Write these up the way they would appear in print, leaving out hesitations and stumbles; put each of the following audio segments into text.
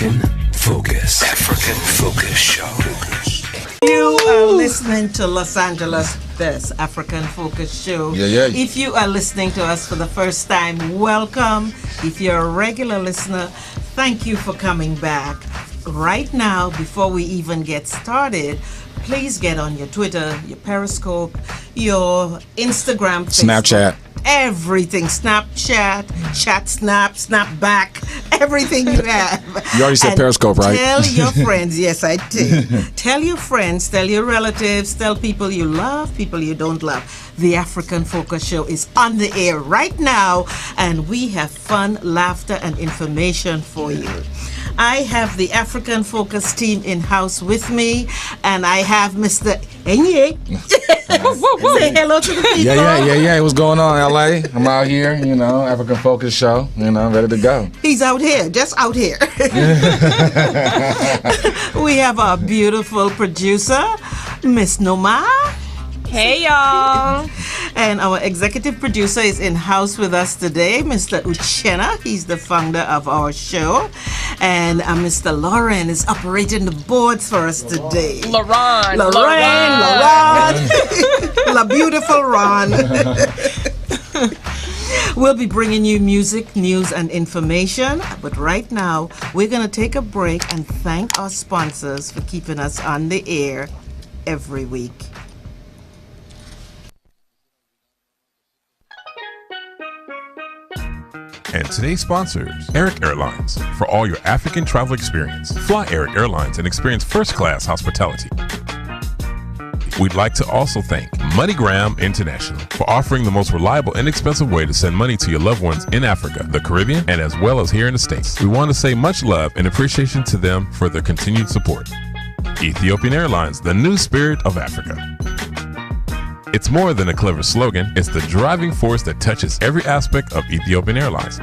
African Focus Show. You are listening to Los Angeles' best African Focus Show. Yeah. If you are listening to us for the first time, welcome. If you're a regular listener, thank you for coming back. Right now, before we even get started, please get on your Twitter, your Periscope, your Instagram, Facebook, Snapchat. Everything. Snapchat, Chat Snap, Snapback, everything you have. You already said And Periscope, right? Tell your friends. Yes, I did. Tell your friends, tell your relatives, tell people you love, people you don't love. The African Focus Show is on the air right now, and we have fun, laughter, and information for you. I have the African Focus team in-house with me, and I have Mr. Enye. Say hello to the people. Yeah. What's going on, LA? I'm out here, African Focus Show, ready to go. He's out here, just out here. We have our beautiful producer, Miss Noma. Hey, y'all. And our executive producer is in-house with us today, Mr. Uchenna. He's the founder of our show. And Mr. Lauren is operating the boards for us today. Lauren. La beautiful Ron. We'll be bringing you music, news, and information. But right now, we're going to take a break and thank our sponsors for keeping us on the air every week. And today's sponsors, Eric Airlines. For all your African travel experience, fly Eric Airlines and experience first-class hospitality. We'd like to also thank MoneyGram International for offering the most reliable and inexpensive way to send money to your loved ones in Africa, the Caribbean, and as well as here in the States. We want to say much love and appreciation to them for their continued support. Ethiopian Airlines, the new spirit of Africa. It's more than a clever slogan, it's the driving force that touches every aspect of Ethiopian Airlines.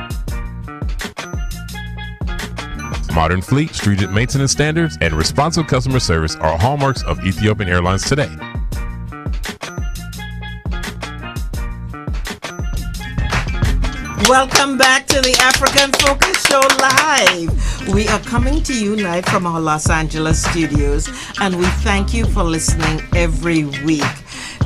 Modern fleet, stringent maintenance standards, and responsive customer service are hallmarks of Ethiopian Airlines today. Welcome back to the African Focus Show Live. We are coming to you live from our Los Angeles studios, and we thank you for listening every week.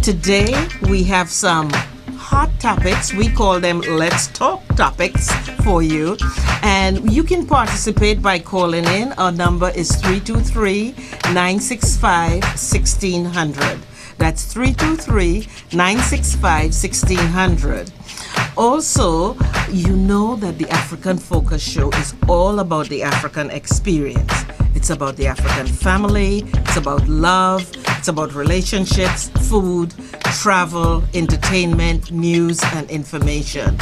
Today, we have some hot topics. We call them Let's Talk topics for you. And you can participate by calling in. Our number is 323-965-1600. That's 323-965-1600. Also, you know that the African Focus Show is all about the African experience. It's about the African family, it's about love, it's about relationships, food, travel, entertainment, news, and information.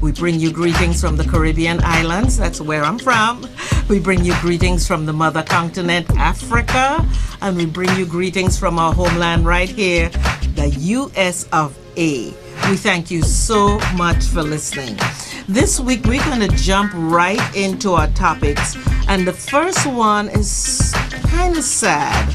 We bring you greetings from the Caribbean islands, that's where I'm from. We bring you greetings from the mother continent, Africa, and we bring you greetings from our homeland right here, the US of A. We thank you so much for listening. This week, we're going to jump right into our topics. And the first one is kind of sad.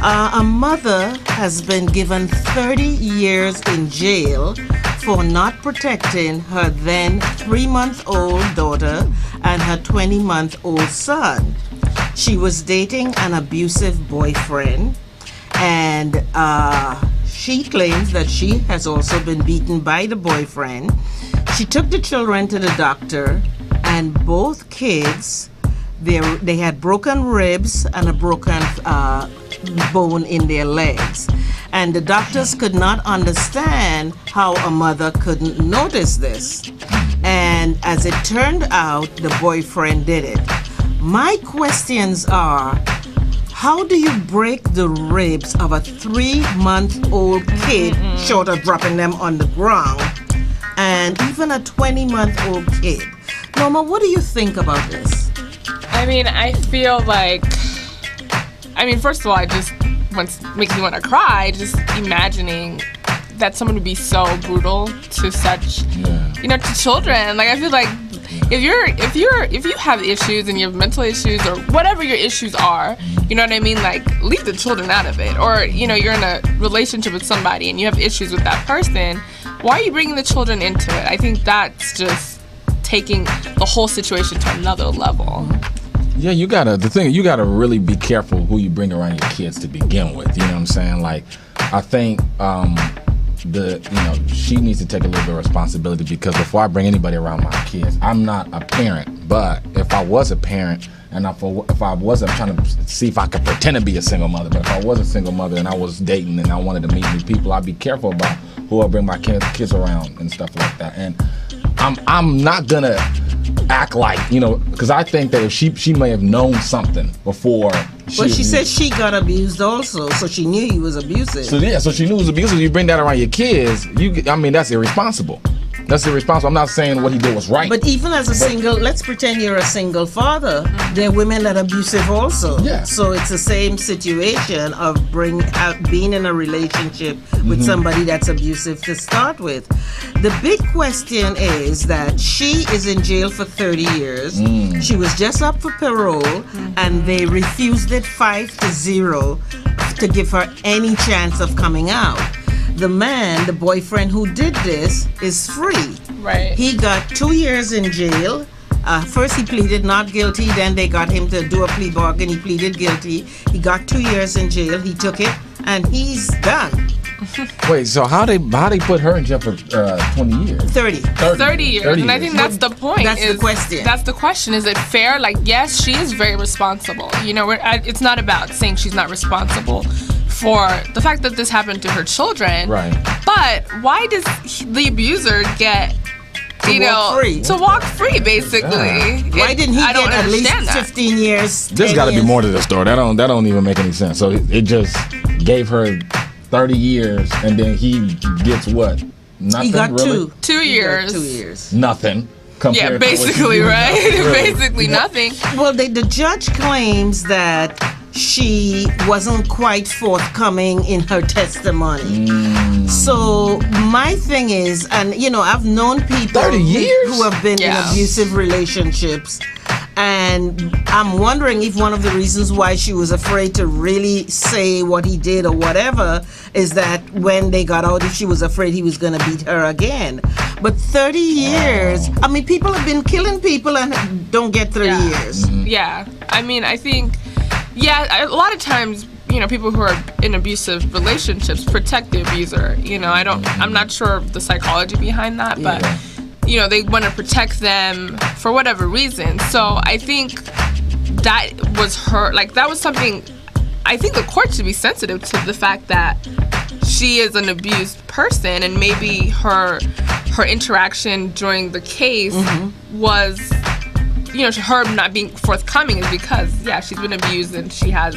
A mother has been given 30 years in jail for not protecting her then 3-month-old daughter and her 20-month-old son. She was dating an abusive boyfriend, and she claims that she has also been beaten by the boyfriend. She took the children to the doctor, and both kids, they had broken ribs and a broken bone in their legs. And the doctors could not understand how a mother couldn't notice this. And as it turned out, the boyfriend did it. My questions are, how do you break the ribs of a 3-month-old kid short of dropping them on the ground, and even a 20-month-old kid? Norma, what do you think about this? I mean, I feel like, first of all, it just makes me want to cry, just imagining that someone would be so brutal to such, to children. Like, I feel like if you have issues and you have mental issues or whatever your issues are, you know what I mean? Like, leave the children out of it. Or, you're in a relationship with somebody and you have issues with that person. Why are you bringing the children into it? I think that's just taking the whole situation to another level. Yeah, you gotta really be careful who you bring around your kids to begin with. You know what I'm saying? Like, I think she needs to take a little bit of responsibility, because before I bring anybody around my kids, I'm not a parent, but if I was a parent, and if I wasn't trying to see if I could pretend to be a single mother, but if I was a single mother and I was dating and I wanted to meet new people, I'd be careful about who I bring my kids around and stuff like that. And I'm not gonna act like, because I think that if she may have known something before. But she said she got abused also, so she knew he was abusive. So she knew he was abusive. You bring that around your kids, that's irresponsible. That's irresponsible. I'm not saying what he did was right. But even as let's pretend you're a single father. There are women that are abusive also. Yeah. So it's the same situation of being in a relationship with somebody that's abusive to start with. The big question is that she is in jail for 30 years. She was just up for parole, and they refused it 5-0 to give her any chance of coming out. The man, the boyfriend who did this, is free. Right. He got 2 years in jail. First he pleaded not guilty, then they got him to do a plea bargain. He pleaded guilty. He got 2 years in jail. He took it, and he's done. Wait, so how they put her in jail for 20 years? 30 years. And I think that's the point. That's the question. That's the question. Is it fair? Like, yes, she is very responsible. It's not about saying she's not responsible for the fact that this happened to her children. Right. But why does the abuser get to walk free, basically? Yeah. Why didn't he get at least 15 years? There's got to be more to the story. That don't even make any sense. So it just gave her 30 years, and then he gets what? Nothing. He got really? 2 years. 2 years. Nothing. Yeah, basically, right? Basically nothing. Well, the judge claims that she wasn't quite forthcoming in her testimony. So my thing is, and I've known people 30 years? who have been in abusive relationships, and I'm wondering if one of the reasons why she was afraid to really say what he did or whatever is that when they got out, if she was afraid he was going to beat her again. But 30 years, people have been killing people and don't get 30 years. Yeah, I think, a lot of times, people who are in abusive relationships protect the abuser. I'm not sure of the psychology behind that, but they want to protect them for whatever reason. So I think that was that was something. I think the court should be sensitive to the fact that she is an abused person, and maybe her interaction during the case was, her not being forthcoming is because, she's been abused and she has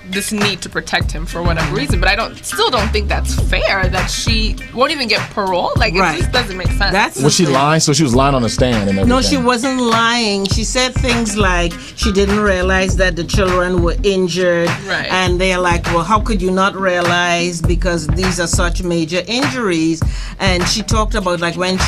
this need to protect him for whatever reason. But I still don't think that's fair that she won't even get parole. Like, it just doesn't make sense. Was she lying? So she was lying on the stand and everything? No, she wasn't lying. She said things like she didn't realize that the children were injured. Right. And they're like, well, how could you not realize, because these are such major injuries? And she talked about, like, when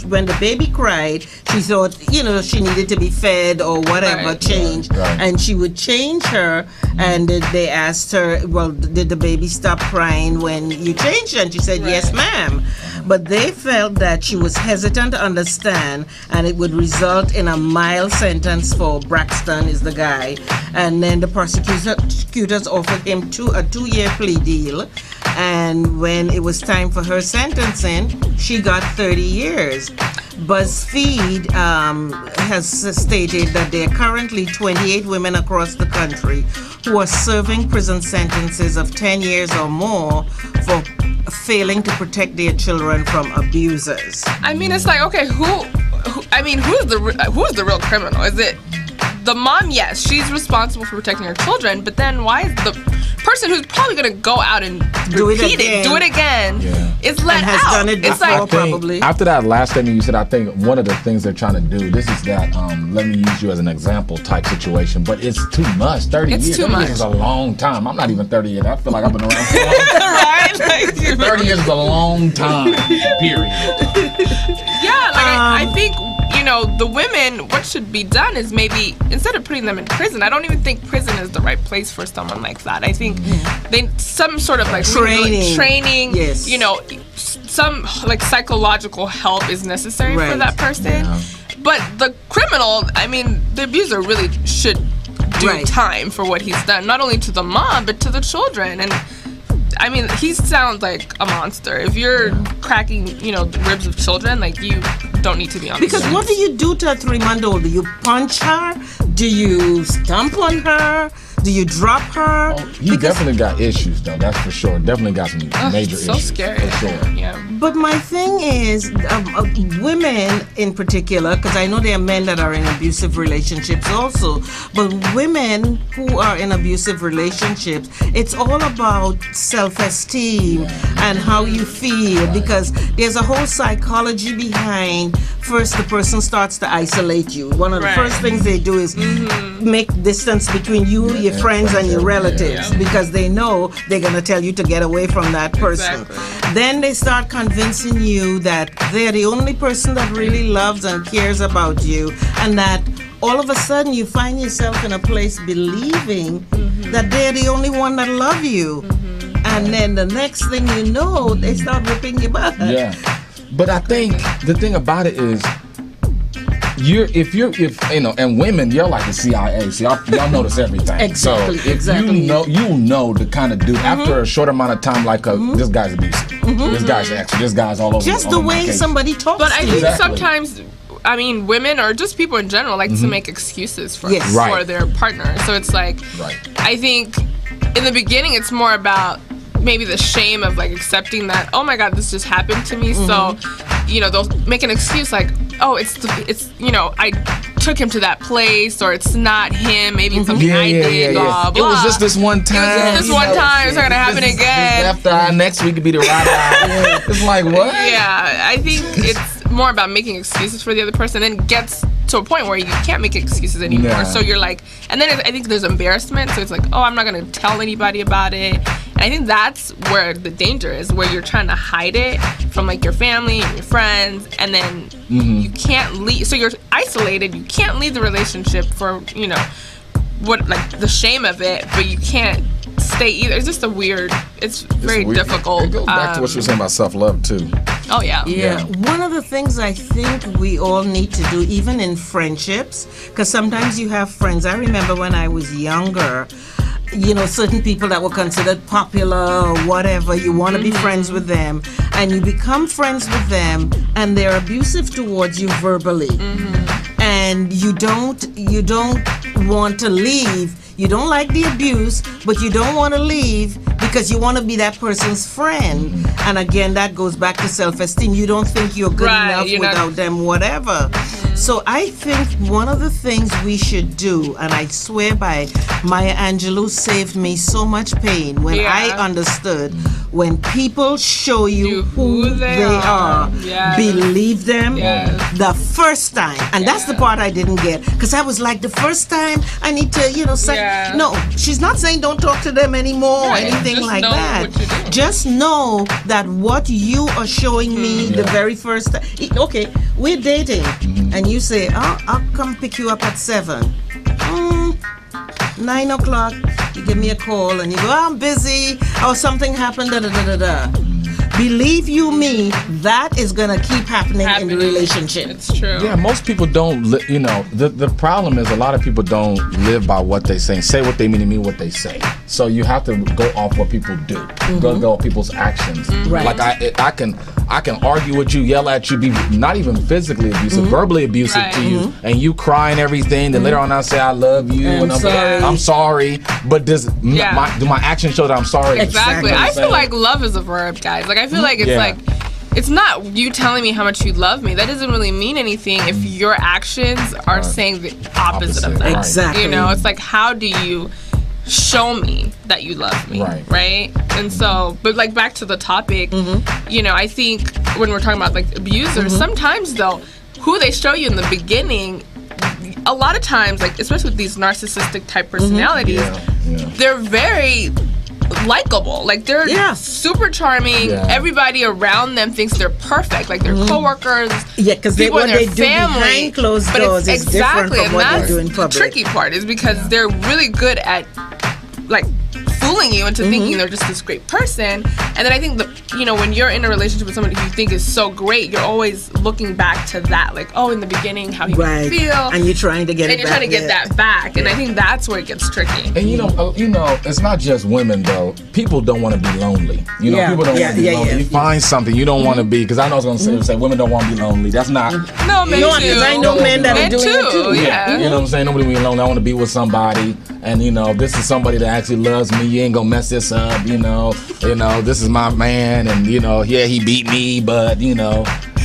when the baby cried, she thought, she needed to be fed or whatever, changed. Right. And she would change her, and they asked her, well, did the baby stop crying when you changed her? And she said, yes, ma'am. But they felt that she was hesitant to understand, and it would result in a mild sentence for Braxton, is the guy. And then the prosecutors offered him a 2-year plea deal. And when it was time for her sentencing, she got 30 years. BuzzFeed has stated that there are currently 28 women across the country who are serving prison sentences of 10 years or more for failing to protect their children from abusers. It's like, okay, who's the real criminal? Is it the mom? Yes, she's responsible for protecting her children, but then why is the person who's probably going to go out and do it again is let and has out? Done it before, probably. After that last statement you said, I think one of the things they're trying to do, this is that let me use you as an example type situation, but it's too much. 30 years. It's too much. Is a long time. I'm not even 30 yet. I feel like I've been around for a long time. Right? 30 years is a long time. Period. I think, the women, what should be done is maybe, instead of putting them in prison, I don't even think prison is the right place for someone like that. I think some sort of training, yes. Some like psychological help is necessary for that person. But the criminal, I mean, the abuser really should do time for what he's done, not only to the mom, but to the children. And I mean, he sounds like a monster. If you're cracking, the ribs of children, like, you don't need to be on the Because streets. what do you do to a 3-month-old? Do you punch her? Do you stomp on her? Do you drop her? Oh, he definitely got issues, though. That's for sure. Definitely got some major so issues. Scary. For sure. Yeah. But my thing is, women in particular, because I know there are men that are in abusive relationships also, but women who are in abusive relationships, it's all about self-esteem and how you feel, because there's a whole psychology behind. First, the person starts to isolate you. One of the first things they do is make distance between you, your friends, and your relatives, because they know they're going to tell you to get away from that person. Exactly. Then they start convincing you that they're the only person that really loves and cares about you, and that all of a sudden you find yourself in a place believing that they're the only one that love you. And then the next thing you know, they start ripping your butt. Yeah. But I think the thing about it is, and women, you're like the CIA. So y'all notice everything. Exactly. So if you know the kind of dude after a short amount of time, like this guy's abusive, this guy's extra, this guy's all over. Just the way somebody talks. But I to think you. sometimes, I mean, women or just people in general like to make excuses for their partner. So it's like, I think in the beginning it's more about maybe the shame of like accepting that, oh my God, this just happened to me. So, they'll make an excuse like, oh, it's I took him to that place, or it's not him. Maybe it's something I did. Blah, blah. It was just this one time. It's not gonna happen again. After next week could be the right eye. It's like what? Yeah, I think it's more about making excuses for the other person, and then gets to a point where you can't make excuses anymore. Yeah. So you're like, and then I think there's embarrassment. So it's like, oh, I'm not gonna tell anybody about it. And I think that's where the danger is, where you're trying to hide it from like your family and your friends, and then you can't leave. So you're isolated. You can't leave the relationship for what, like, the shame of it, but you can't stay either. It's just it's very difficult. It goes back to what you were saying about self-love too. Oh yeah. One of the things I think we all need to do, even in friendships, because sometimes you have friends. I remember when I was younger, certain people that were considered popular or whatever, you want to be friends with them, and you become friends with them, and they're abusive towards you verbally, and you don't want to leave. You don't like the abuse, but you don't want to leave because you want to be that person's friend. And again, that goes back to self-esteem. You don't think you're good enough without them, whatever. So I think one of the things we should do, and I swear by, Maya Angelou saved me so much pain when I understood, when people show you who they are, believe them the first time. And that's the part I didn't get, because I was like, the first time I need to, say, no, she's not saying don't talk to them anymore or anything just like know that. what you're doing. Just know that what you are showing me the very first time. Okay, we're dating, and you say, I'll come pick you up at 7. 9 o'clock, you give me a call and you go, I'm busy, or something happened, Believe you me, that is going to keep happening in the relationship. It's true. Yeah, most people don't, the problem is a lot of people don't live by what they say what they mean what they say. So you have to go off what people do, go off people's actions. Right. Like I can argue with you, yell at you, be not even physically abusive, verbally abusive to you, and you cry and everything, then later on I say I love you, and I'm sorry, but do my actions show that I'm sorry? Exactly. I feel like love is a verb, guys. Like, I feel like it's like, it's not you telling me how much you love me. That doesn't really mean anything if your actions are saying the opposite of that. Right. Exactly. It's like, how do you show me that you love me, right? And so, but like, back to the topic, I think when we're talking about like abusers, sometimes though, who they show you in the beginning, a lot of times, like especially with these narcissistic type personalities, they're very likable. Like, they're super charming. Everybody around them thinks they're perfect. Like, their coworkers, because people in their do family, behind closed doors is different from what they do in public. The tricky part is because they're really good at like fooling you into thinking they're just this great person. And then I think when you're in a relationship with somebody who you think is so great, you're always looking back to that, like, oh, in the beginning, how he made you feel, and you're trying to get it back. And you're trying to get that back, and I think that's where it gets tricky. And you know, it's not just women though. People don't want to be lonely. People don't want to be lonely. You find something you don't want to be, because I know I was going to say women don't want to be lonely. That's not. No, men too. I know men that are doing it too. Yeah. You know what I'm saying? Nobody want to be lonely. I want to be with somebody, and this is somebody that actually loves me. You ain't gonna mess this up. This is my man, and he beat me, but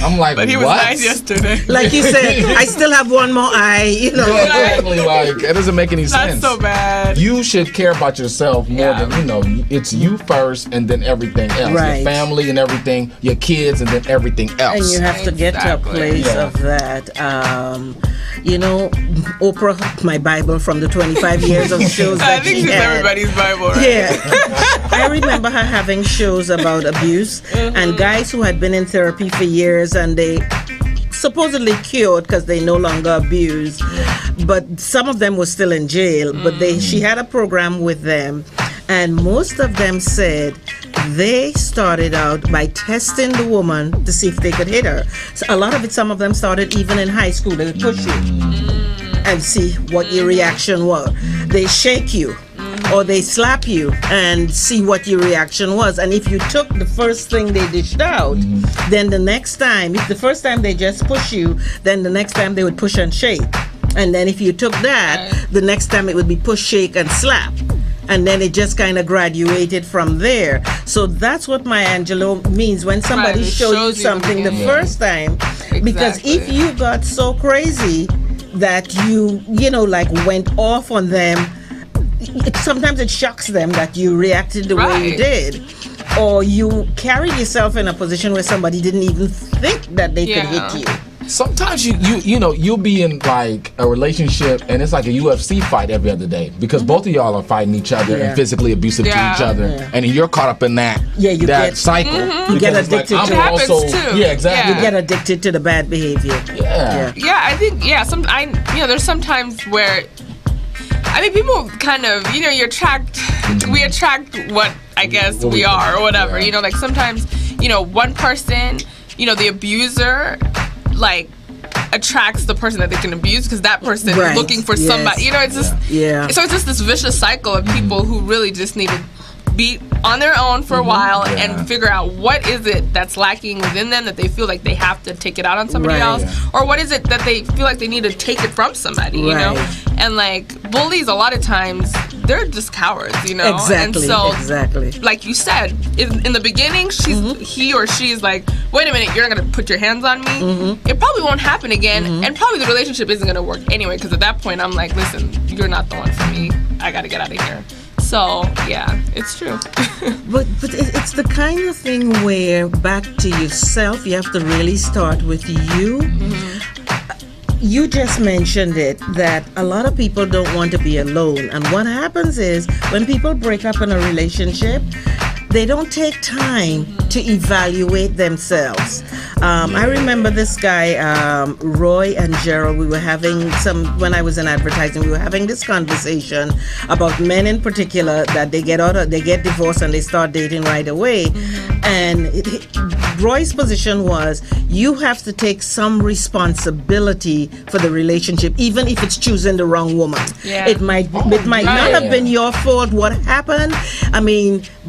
I'm like, but he was nice yesterday. Like you said, I still have one more eye. Yeah, exactly. Like, it doesn't make any sense. That's so bad. You should care about yourself more than it's you first, and then everything else. Right. Your family and everything, your kids, and then everything else. And you have to get to a place of that. Oprah, my Bible from the 25 years of shows that she had. Everybody's Bible, right? Yeah. I remember her having shows about abuse and guys who had been in therapy for years, and they supposedly cured because they no longer abuse, but some of them were still in jail. But she had a program with them, and most of them said they started out by testing the woman to see if they could hit her. So a lot of it, some of them started even in high school. They would push you and see what your reaction was. They shake you or they slap you and see what your reaction was. And if you took the first thing they dished out, then the next time, if the first time they just push you, then the next time they would push and shake. And then if you took that, the next time it would be push, shake, and slap. And then it just kind of graduated from there. So that's what Maya Angelou means when somebody shows you something the first time. Exactly. Because if you got so crazy that you went off on them, sometimes it shocks them that you reacted the way you did. Or you carried yourself in a position where somebody didn't even think that they could hit you. Sometimes you'll be in like a relationship and it's like a UFC fight every other day because both of y'all are fighting each other and physically abusive to each other, and then you're caught up in that cycle. You get addicted to it. It happens too. Yeah, exactly. You get addicted to the bad behavior. Yeah, I think there's sometimes where people kind of we attract what I guess we are or whatever. Like sometimes one person, the abuser, like attracts the person that they can abuse because that person is looking for somebody. It's just so it's just this vicious cycle of people who really just need to be on their own for a while and figure out what is it that's lacking within them that they feel like they have to take it out on somebody else, or what is it that they feel like they need to take it from somebody, and like bullies a lot of times they're just cowards, exactly, and so exactly like you said in the beginning he or she is like, wait a minute, you're not gonna put your hands on me, it probably won't happen again, and probably the relationship isn't gonna work anyway, because at that point I'm like, listen, you're not the one for me, I gotta get out of here. So, yeah, it's true. but it's the kind of thing where back to yourself, you have to really start with you. You just mentioned it, that a lot of people don't want to be alone. And what happens is when people break up in a relationship, they don't take time to evaluate themselves. I remember this guy, Roy and Gerald, we were having when I was in advertising, we were having this conversation about men in particular, that they get divorced and they start dating right away. And Roy's position was, you have to take some responsibility for the relationship, even if it's choosing the wrong woman. It might not have been your fault what happened.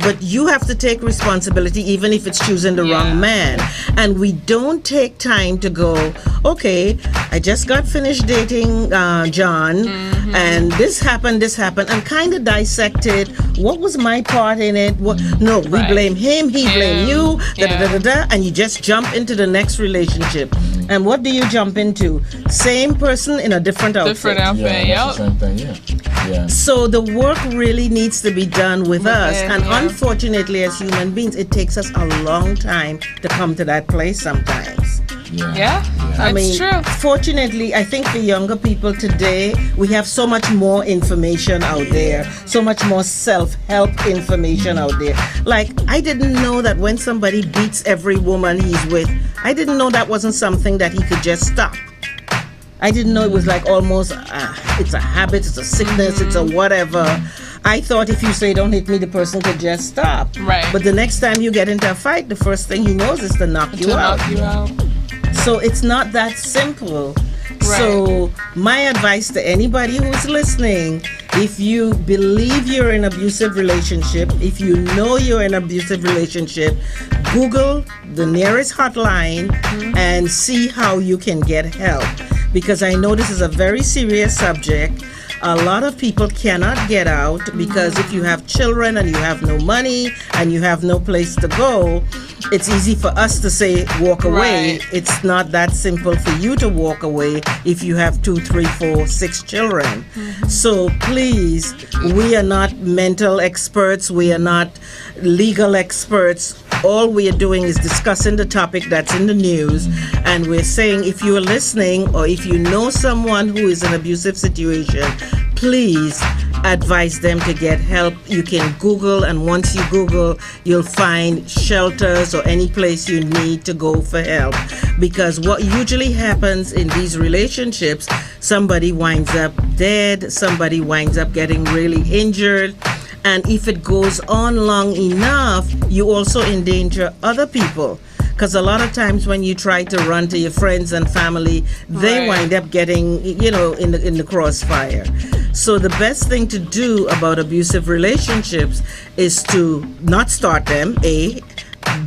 But you have to take responsibility even if it's choosing the wrong man. And we don't take time to go, okay, I just got finished dating John, and this happened, and kind of dissect it. What was my part in it? We blame him, he blamed you, and you just jump into the next relationship. And what do you jump into? Same person in a different outfit. Same thing, So the work really needs to be done with us. And unfortunately, as human beings, it takes us a long time to come to that place sometimes. That's true. Fortunately, I think for younger people today, we have so much more information out there, so much more self-help information out there. Like, I didn't know that when somebody beats every woman he's with, I didn't know that wasn't something that he could just stop. I didn't know it was like almost, it's a habit, it's a sickness, it's a whatever. I thought if you say don't hit me, the person could just stop. Right. But the next time you get into a fight, the first thing he knows is to knock you out. So it's not that simple. Right. So my advice to anybody who's listening, if you believe you're in an abusive relationship, if you know you're in an abusive relationship, Google the nearest hotline and see how you can get help. Because I know this is a very serious subject. A lot of people cannot get out because if you have children and you have no money and you have no place to go, it's easy for us to say walk away. Right. It's not that simple for you to walk away if you have 2, 3, 4, 6 children. So please, we are not mental experts. We are not legal experts. All we are doing is discussing the topic that's in the news, and we're saying if you are listening or if you know someone who is in an abusive situation, please advise them to get help. You can Google, and once you Google, you'll find shelters or any place you need to go for help. Because what usually happens in these relationships, somebody winds up dead, somebody winds up getting really injured. And if it goes on long enough, you also endanger other people. Because a lot of times when you try to run to your friends and family, they wind up getting, in the crossfire. So the best thing to do about abusive relationships is to not start them, A.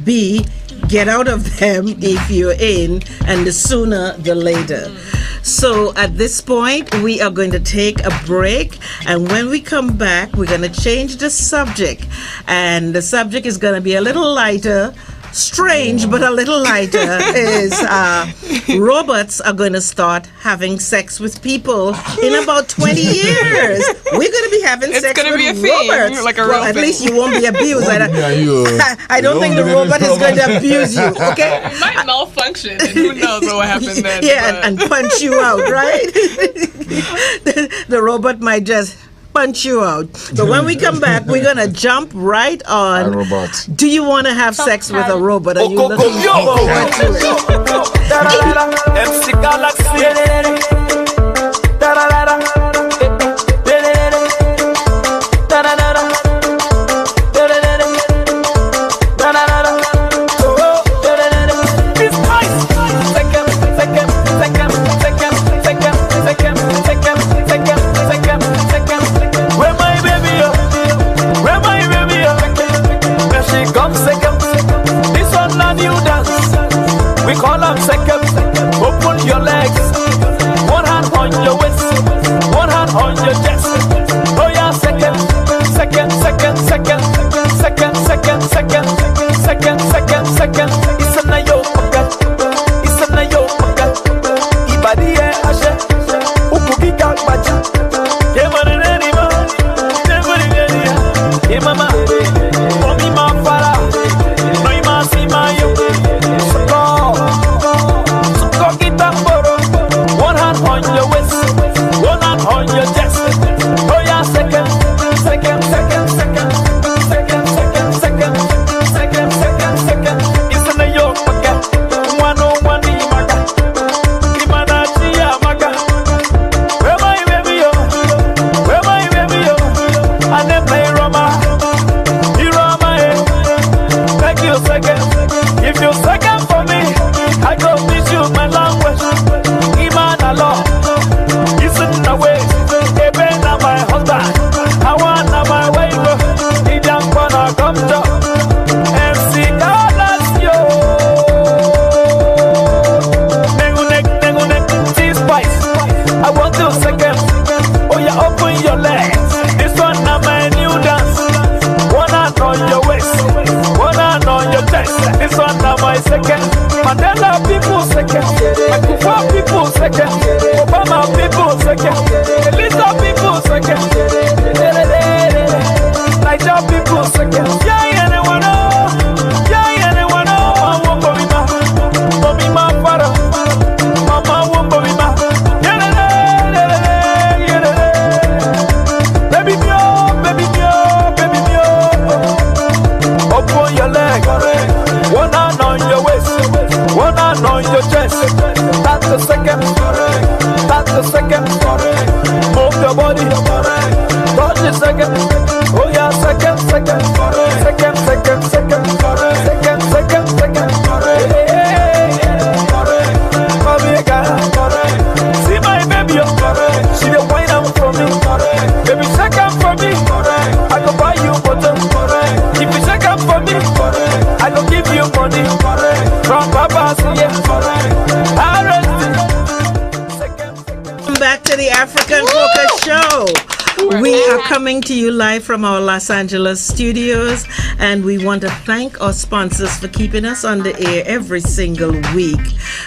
B, get out of them if you're in, and the sooner the later. So at this point, we are going to take a break, and when we come back, we're going to change the subject, and the subject is going to be a little lighter, strange but a little lighter, is robots are going to start having sex with people in about 20 years. We're going to be having sex with be a thing, robots. like a well, real at thing. least you won't be abused. I don't think the robot is going to abuse you, okay? It might malfunction, and who knows what will happen then. Yeah, and punch you out, right? The robot might just punch you out. But when we come back, we're going to jump right on. Robots. Do you want to have sex with a robot? Are you looking forward to it? MC Galaxy. We call them second. Open your legs. One hand on your waist. One hand on your chest. Oh yeah, second. Second, second, second. Second, second, second. Second, second, second. It's a nayo pocket. It's a nayo pocket. Ibadi e ashe. Ukugi kakbaja. Yemani nenima. Yemani nenima. Yemama. Omi ma fara. Noima si ma yo. One hand on your waist, one hand on your chest. Oh yeah, second, second, second, second, second, second, second, second, second, second. It's in the yoke pocket. 101 Imaga, Imana Chia Maga. Where my baby yo? Where my baby yo? And then play Roma, Roma. Thank you second. If you second for me, I go teach you my language. Law. Listen away, even now my husband. I want now my wife. He don't wanna come to MC Galaxy. Nengunek, T-Spice. I want to second. Oh yeah, open your legs. This one now my new dance. One hand on your waist, one hand on your chest. This one now my second. Mandela people second. Akufa people second. Obama people second. Elisa people second. Niger people second. Yeah, anyone know? Yeah, anyone know? Mama Bobima para. Mama Bobima. Baby mio. Open your leg. One hand on your waist. One hand on your chest. That's the second. That's the second. Welcome back to the African Focus Show. We are coming to you live from our Los Angeles studios, and we want to thank our sponsors for keeping us on the air every single week.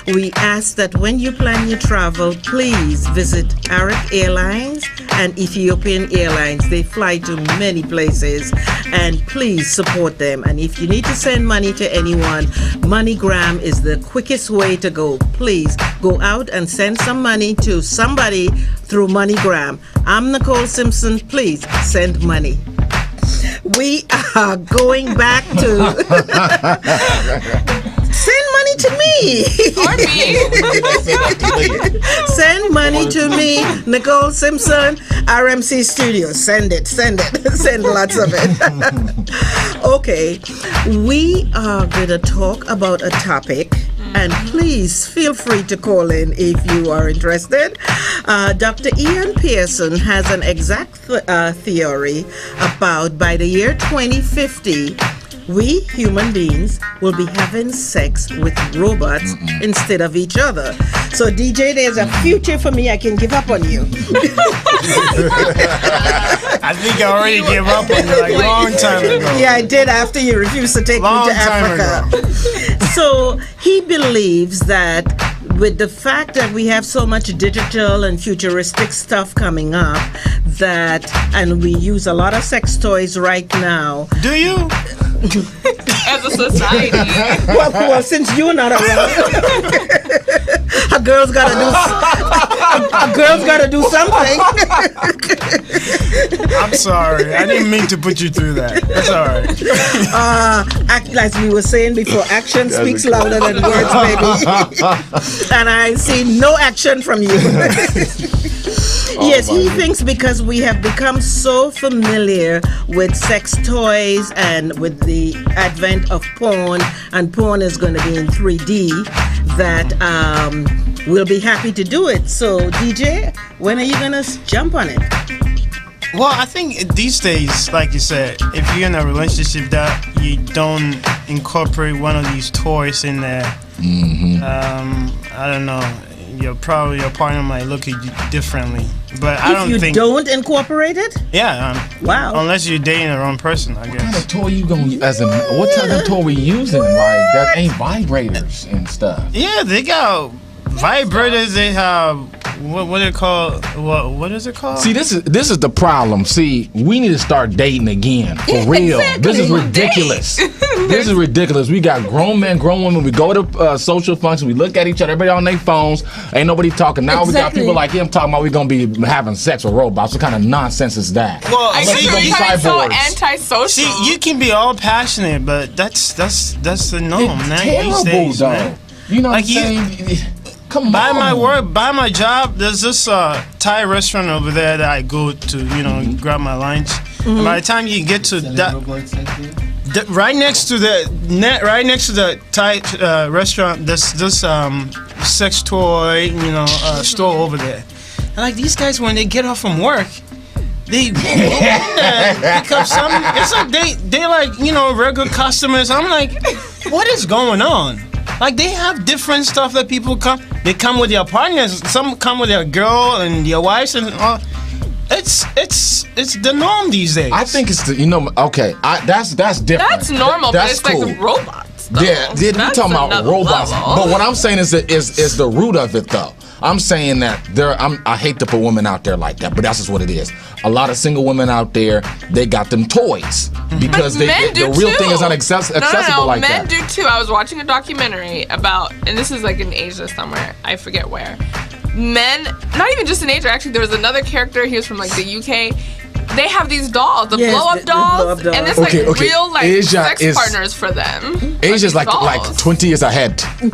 We ask that when you plan your travel, please visit Arik Airlines and Ethiopian Airlines. They fly to many places, and please support them. And if you need to send money to anyone, MoneyGram is the quickest way to go. Please go out and send some money to somebody through MoneyGram. I'm Nicole Simpson. Please send money. We are going back to send money to me. Or me. Send money to me, Nicole Simpson, RMC Studios. Send it. Send lots of it. Okay, we are going to talk about a topic. And please feel free to call in if you are interested. Dr. Ian Pearson has an exact theory about by the year 2050, we human beings will be having sex with robots instead of each other. So DJ, there's a future for me. I can give up on you. I think I already gave up on you like a long time ago. Yeah, I did after you refused to take me to Africa. So he believes that with the fact that we have so much digital and futuristic stuff coming up, and we use a lot of sex toys right now. Do you? As a society. Well, since you're not around, a girl's gotta do something. I'm sorry. I didn't mean to put you through that. That's all right. Like we were saying before, action speaks louder than words, baby. And I see no action from you. Yes, he thinks because we have become so familiar with sex toys and with the advent of porn, and porn is going to be in 3D, that we'll be happy to do it. So, DJ, when are you going to jump on it? Well, I think these days, like you said, if you're in a relationship that you don't incorporate one of these toys in there, I don't know, your partner might look at you differently. But I don't think... If you don't incorporate it? Yeah. Wow. Unless you're dating the wrong person, I guess. What kind of toy you gonna use? What type of toy we using? Like, that ain't vibrators and stuff. Yeah, they got vibrators. They have... What is it called? What is it called? See, this is the problem. See, we need to start dating again, for real. Exactly. This is ridiculous. This is ridiculous. We got grown men, grown women. We go to social functions. We look at each other. Everybody on their phones. Ain't nobody talking. Now we got people like him talking about we gonna be having sex with robots. What kind of nonsense is that? Well, I guess you're becoming so antisocial. See, you can be all passionate, but that's the norm, It's man. terrible, These days, though. man. You know what Like I'm saying? Come By on. my work, by my job, there's this Thai restaurant over there that I go to, grab my lunch. And by the time you get to that, right next to the Thai restaurant, there's this sex toy, store over there. And like these guys, when they get off from work, they go in there and pick up some. It's like they like regular customers. I'm like, what is going on? Like they have different stuff that people come. They come with their partners. Some come with their girl and their wives and all. It's the norm these days. I think it's okay. That's different. That's normal, That's but it's cool. like robots. Though. Yeah, we're talking about another robots. level. But what I'm saying is the root of it, though. I'm saying that I hate to put women out there like that, but that's just what it is. A lot of single women out there, they got them toys because the real thing is not accessible like men that. do too. I was watching a documentary about, and this is like in Asia somewhere, I forget where. Men, not even just in Asia, actually, there was another character, he was from like the UK. They have these dolls, the blow-up dolls, and it's real sex partners for them. Asia's like 20 years ahead. 20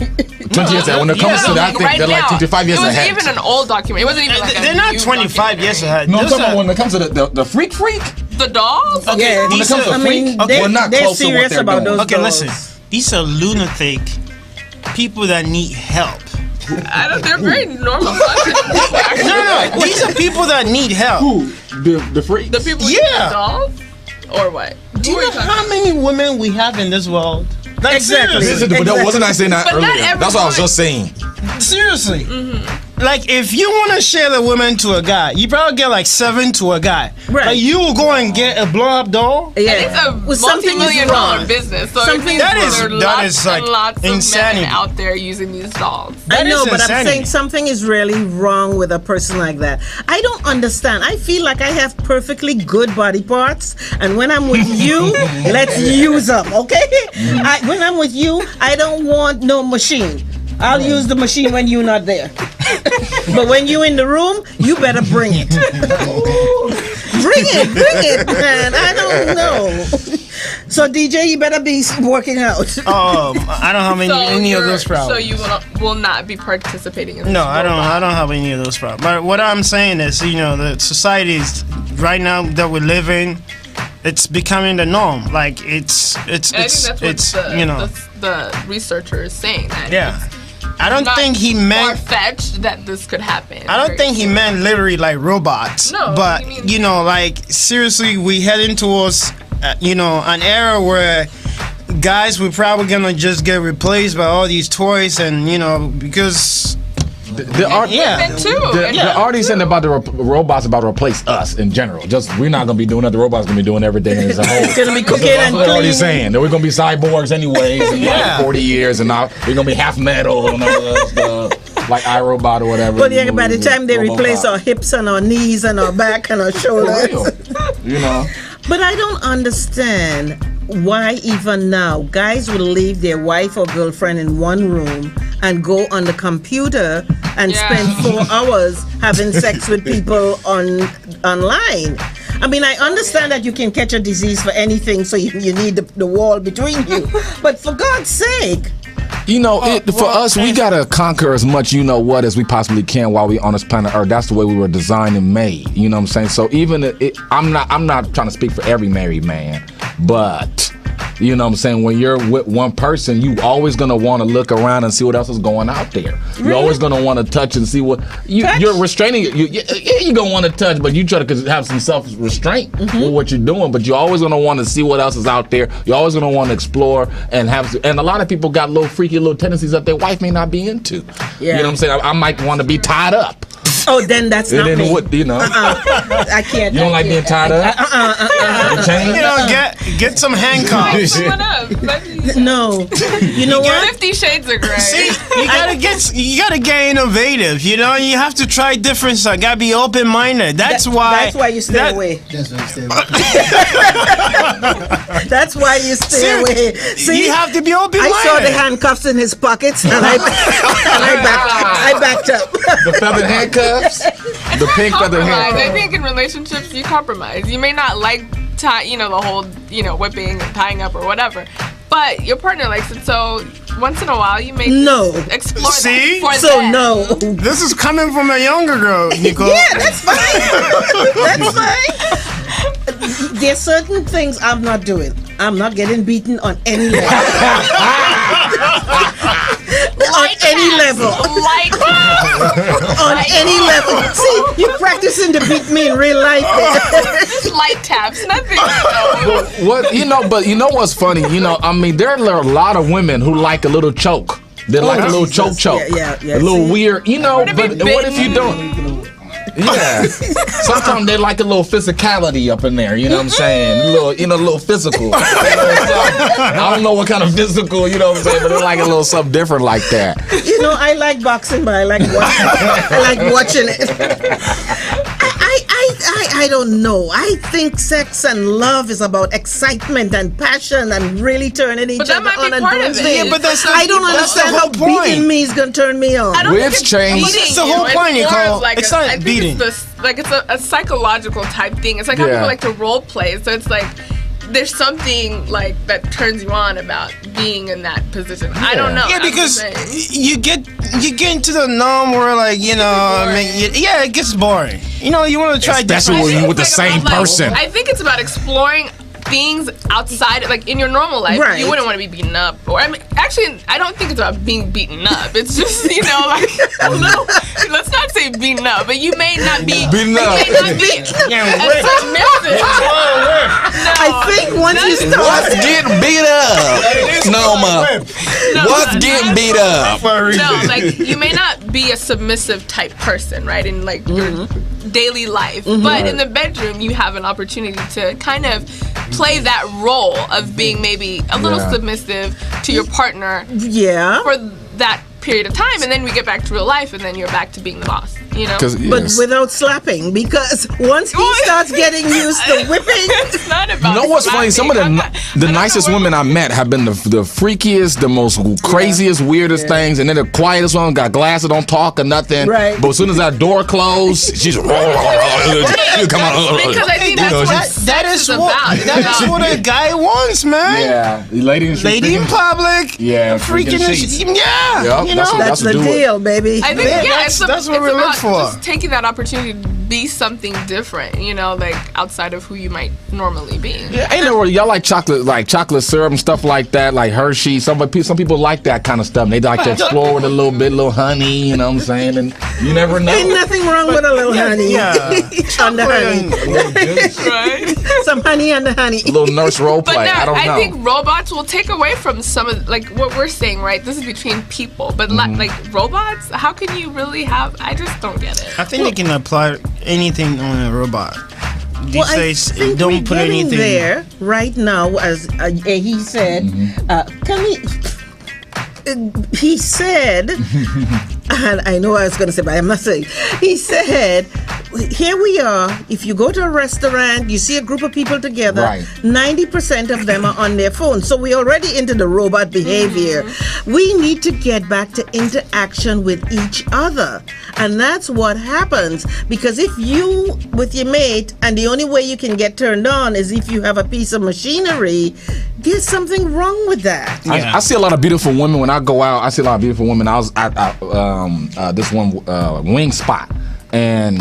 years ahead. When it comes to that thing, they're like 25 years ahead. It wasn't even an old documentary. It wasn't even like they're not 25 years ahead. No, I'm talking about when it comes to the freak. The dolls? Okay, Yeah, when it comes to freak, we're not they're close to what serious they're about doing. those Okay, dolls. listen. These are lunatic people that need help. They're very normal. No. These are people that need help. Who? The freaks? The people with Yeah. dolls? Or what? Do you know how many women we have in this world? Like, Exactly. seriously. But wasn't I saying that But not earlier? every That's what I was woman- just saying. Seriously. like if you want to share the woman to a guy, you probably get like 7 to a guy. Right. Like you will go and get a blow up doll. Yeah. And it's a Well, something is multi-million-dollar wrong. business. So Something- that That is like lots insanity. of men out there using these dolls. I That know, is but I'm insanity. saying something is really wrong with a person like that. I don't understand. I feel like I have perfectly good body parts, and when I'm with you, let's use them, okay? When I'm with you, I don't want no machine. I'll use the machine when you're not there. But when you're in the room, you better bring it. Bring it, man. I don't know. So DJ, you better be working out. I don't have any of those problems. So you will not be participating in this No, I don't. robot. I don't have any of those problems. But what I'm saying is, the society is right now that we live in, it's becoming the norm. Like it's And I think that's what the researcher is saying. That yeah. I don't not think he meant. far-fetched that this could happen. I don't very think he soon. meant literally like robots. No, but he means- like seriously, we heading towards an era where guys we're probably gonna just get replaced by all these toys, and because The art, Women too. And the already saying about the robots about to replace us in general. Just we're not gonna be doing that. The robots gonna be doing everything as a whole. It's gonna be cooking That's and what they're already cleaning. saying that we're gonna be cyborgs anyways in Yeah. like 40 years, and now we're gonna be half metal and all that stuff, like iRobot or whatever. But yeah, by the time they replace our hips and our knees and our back and our For shoulders. real, you know. But I don't understand why even now guys will leave their wife or girlfriend in one room and go on the computer and Yeah. spend 4 hours having sex with people online. I mean, I understand that you can catch a disease for anything, so you need the wall between you. But for God's sake, You know, for us, we gotta conquer as much, as we possibly can while we on this planet Earth. That's the way we were designed and made. You know what I'm saying? So even I'm not trying to speak for every married man, but you know what I'm saying, when you're with one person, you always gonna want to look around and see what else is going out there. You're always gonna want to touch and see what you're restraining. You're gonna want to touch, but you try to have some self-restraint with what you're doing. But you're always gonna want to see what else is out there. You're always gonna want to explore and and a lot of people got little freaky little tendencies that their wife may not be into. Yeah. You know what I'm saying? I might want to be tied up. then that's And not then me. what? I can't. You don't like being tied up? Chain? get some handcuffs. What up? No. You know what? 50 Shades of Grey. See, you gotta get innovative. You have to try different stuff. Gotta be open minded. That's why you stay away. That's what I'm saying. That's why you stay away. See, you have to be open minded. I saw the handcuffs in his pockets, and I backed up. The feathered handcuffs? The pink feathered Compromise. I handcuffs? think in relationships you compromise. You may not like the whole whipping and tying up or whatever, but your partner likes it. So once in a while you may explore See? that. So no. This is coming from a younger girl, Nicole. Yeah, that's fine. That's fine. There's certain things I'm not doing. I'm not getting beaten on any level. On any level. On any level. See, you're practicing to beat me in real life. Just light taps, nothing. But you know what's funny? I mean, there are a lot of women who like a little choke. They like a little Jesus. choke. Yeah, A little see? weird, but what if you don't? Yeah. Sometimes they like a little physicality up in there, you know what I'm saying? A little physical. I don't know what kind of physical, you know what I'm saying, but they like a little something different like that. I like boxing, but I like watching it. I don't know. I think sex and love is about excitement and passion and really turning each that other might be on and part doing of it. things. Yeah, but that's I don't that's the understand how whole point. beating me is gonna turn me on. I don't Whips think it's change. beating That's the you. whole point, It's more Nicole. of like It's a- not I think beating. It's a psychological type thing. It's like how Yeah. people like to role play. So it's like there's something like that turns you on about being in that position. I don't know. Yeah, I'm because just saying. you get into the norm where it gets boring. You want to try Especially different. when you with the It's like same about, person. I think it's about exploring things outside, like in your normal life. Right. You wouldn't want to be beaten up, or actually, I don't think it's about being beaten up. It's just like a little. Let's not say beaten up, but you may not be Beaten you up. may not be Yeah, as submissive. I think once you start, What's getting beat up? Noma. What's getting beat up? No, like you may not be a submissive type person, right? In like your daily life, but in the bedroom, you have an opportunity to kind of play that role of being maybe a little submissive to your partner. Yeah. For that period of time, and then we get back to real life, and then you're back to being the boss. You know. But without slapping, because once he starts getting used to whipping, it's not about. You know what's funny? slapping. Some of the nicest women I met have been the freakiest, the most craziest, weirdest things, and then the quietest one got glasses, don't talk or nothing. Right. But as soon as that door closed, she's come on. Because I think that is what a guy wants, man. Yeah, lady in public. Yeah, freaking sheets. yeah. Yep, You know, that's the deal, baby. I think that's what we look for. Just taking that opportunity to be something different, you know, like outside of who you might normally be. Yeah, ain't no y'all like chocolate syrup and stuff like that, like Hershey. Some people like that kind of stuff. They like to explore with a little honey. You know what I'm saying? And you never know. Ain't nothing wrong with a little honey. Yeah. On the honey. Right? Some honey on the honey. A little nurse role play. But no, I don't know. I think robots will take away from some of like what we're saying, right? This is between people, but like robots, how can you really have? I just don't get it. I think they can apply anything on a robot. These I days, think don't we're put getting anything there right now, as he said. He said, and I know I was going to say, but I'm not saying. He said, here we are. If you go to a restaurant, you see a group of people together, 90% of them are on their phones. So we're already into the robot behavior. We need to get back to interaction with each other. And that's what happens. Because if you, with your mate, and the only way you can get turned on is if you have a piece of machinery, there's something wrong with that. I see a lot of beautiful women when I go out. I see a lot of beautiful women. I was at this one wing spot, and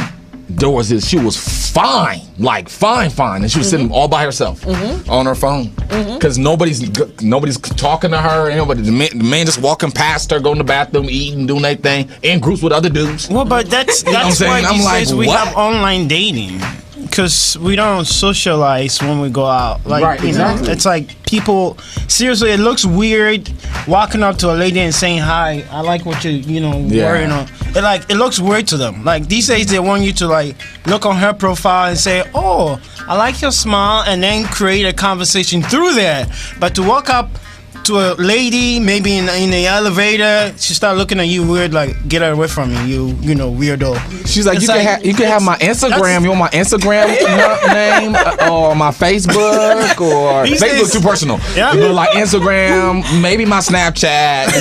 she was fine, like fine, and she was sitting all by herself on her phone, because nobody's talking to her. The man just walking past her, going to the bathroom, eating, doing their thing, in groups with other dudes. Well, but that's what I'm saying? why I'm like, we what? have online dating. Because we don't socialize when we go out. Like, you know, it's like people, seriously, it looks weird walking up to a lady and saying, hi, I like what you're, wearing on. It looks weird to them. Like, these days, they want you to, like, look on her profile and say, oh, I like your smile, and then create a conversation through that. But to walk up to a lady, maybe in the elevator, she start looking at you weird, like, get her away from me, you weirdo. She's like, you can have my Instagram. You want my Instagram name or my Facebook, or Facebook too personal. Yeah. You know, like Instagram, maybe my Snapchat.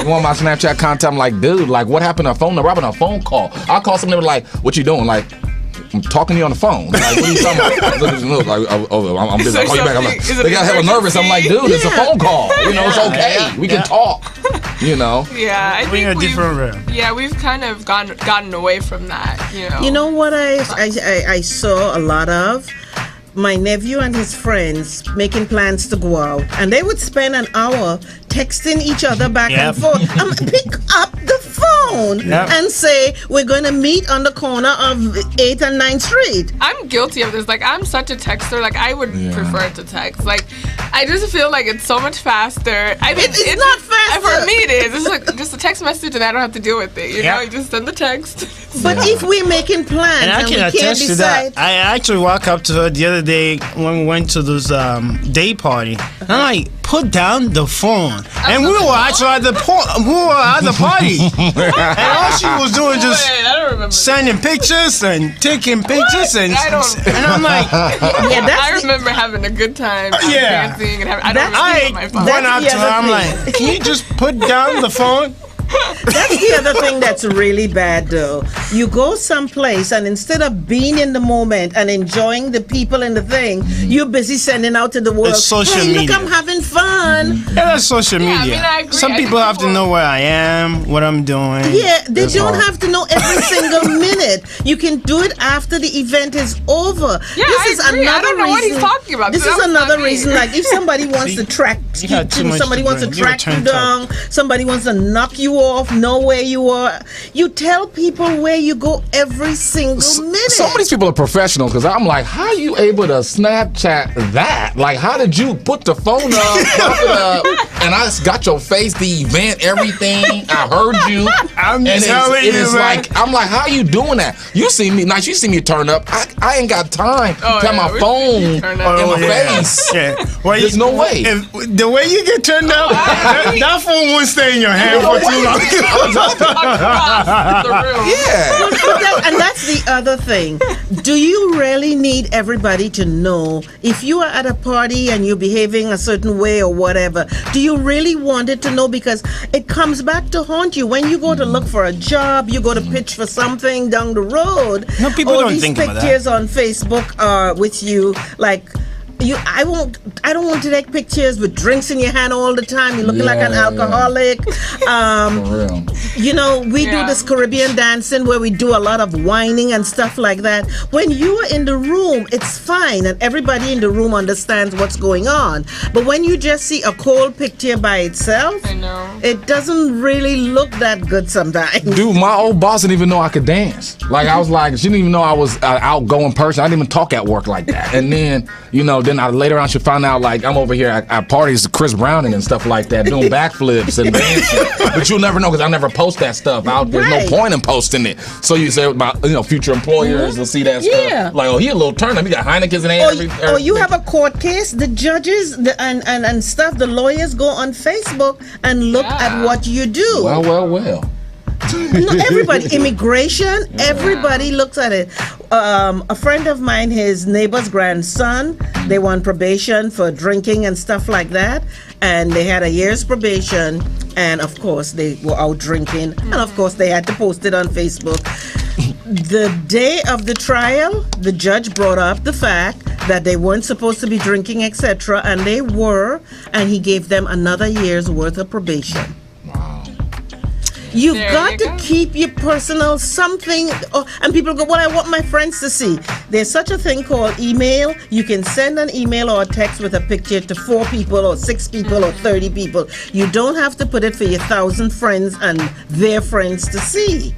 You want my Snapchat contact? I'm like, dude, like, what happened to a phone number? What happened to a phone call? I'll call somebody like, what you doing? Like, I'm talking to you on the phone. Like, what are you talking about? Look, I'm busy. I'll call you back. I'm like, they got hella nervous. I'm like, dude, it's a phone call. It's okay. We can talk. Yeah, I think we've kind of gotten away from that. You know what I saw a lot of? My nephew and his friends making plans to go out, and they would spend an hour texting each other back and forth. Pick up the phone and say, we're going to meet on the corner of 8th and 9th Street. I'm guilty of this. Like, I'm such a texter. Like, I would prefer to text. Like, I just feel like it's so much faster. I mean, it's not faster. For me, it is. It's like just a text message, and I don't have to deal with it. You know, you just send the text. But if we're making plans and I can attest to that. I actually walked up to her the other day when we went to this day party. I'm like, put down the phone. And we were actually at the party. And all she was doing just sending pictures and taking pictures. And I'm like, I remember having a good time dancing and I don't remember my phone. Went up to her, I'm like, can you just put down the phone? That's the other thing that's really bad, though. You go someplace, and instead of being in the moment and enjoying the people and the thing, you're busy sending out to the world, it's social hey, media. Look, I'm having fun. Yeah, that's social media. I mean, I agree. Some people have to know where I am, what I'm doing. Yeah, they don't have to know every single minute. You can do it after the event is over. Yeah, I don't know what he's talking about. This is another reason. Like, if somebody wants to track you down, somebody wants to knock you off, know where you are. You tell people where you go every single minute. Some of these people are professionals because I'm like, how are you able to Snapchat that? Like, how did you put the phone up, pop it up, and I got your face, the event, everything. I heard you. I'm telling you, man. Like, I'm like, how are you doing that? You see me, nice. You see me turn up. I ain't got time to have my phone in my face. Yeah. Well, There's no way. The way you get turned up, that phone won't stay in your hand for too long. Yeah. And that's the other thing. Do you really need everybody to know if you are at a party and you're behaving a certain way or whatever? Do you really want it to know? Because it comes back to haunt you. When you go to look for a job, you go to pitch for something down the road. No, people all don't these think about that. pictures on Facebook are with you, like. I don't want to take pictures with drinks in your hand all the time. You're looking like an alcoholic. For real. You know, we do this Caribbean dancing where we do a lot of whining and stuff like that. When you are in the room, it's fine and everybody in the room understands what's going on. But when you just see a cold picture by itself, I know. it doesn't really look that good sometimes. Dude, my old boss didn't even know I could dance. Like, I was like, she didn't even know I was an outgoing person. I didn't even talk at work like that. And then, you know, then later on she found out, like, I'm over here at parties, Chris Browning and stuff like that, doing backflips and dancing. But you'll never know because I never post that stuff out. There's no point in posting it. So you say, my, you know, future employers will see that stuff. Like, oh, he a little turn up. He got Heineken's in there. Or you have a court case. The judges and stuff, the lawyers go on Facebook and look at what you do. Well. No, everybody, immigration, everybody looks at it. A friend of mine, his neighbor's grandson, they were on probation for drinking and stuff like that, and they had a year's probation, and of course they were out drinking, and of course they had to post it on Facebook. The day of the trial, the judge brought up the fact that they weren't supposed to be drinking, etc., and they were, and he gave them another year's worth of probation. You've got to keep your personal something, and people go, well, I want my friends to see. There's such a thing called email. You can send an email or a text with a picture to 4 people or 6 people or 30 people. You don't have to put it for your 1,000 friends and their friends to see.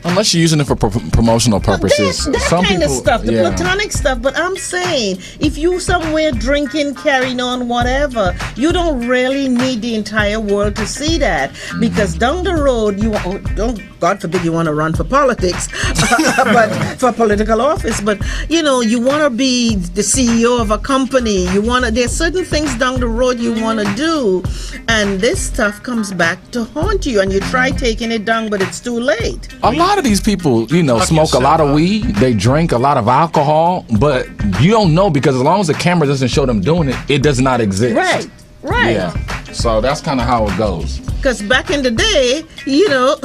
Unless you're using it for promotional purposes. That Some kind people, of stuff, the platonic stuff. But I'm saying, if you somewhere drinking, carrying on, whatever, you don't really need the entire world to see that. Because down the road, God forbid you want to run for politics, but for political office. But, you know, you want to be the CEO of a company. There's certain things down the road you want to do. And this stuff comes back to haunt you. And you try taking it down, but it's too late. A lot of these people, you know, smoke a lot of weed, they drink a lot of alcohol, but you don't know because as long as the camera doesn't show them doing it, it does not exist. Right. Yeah. So that's kind of how it goes. Because back in the day, you know,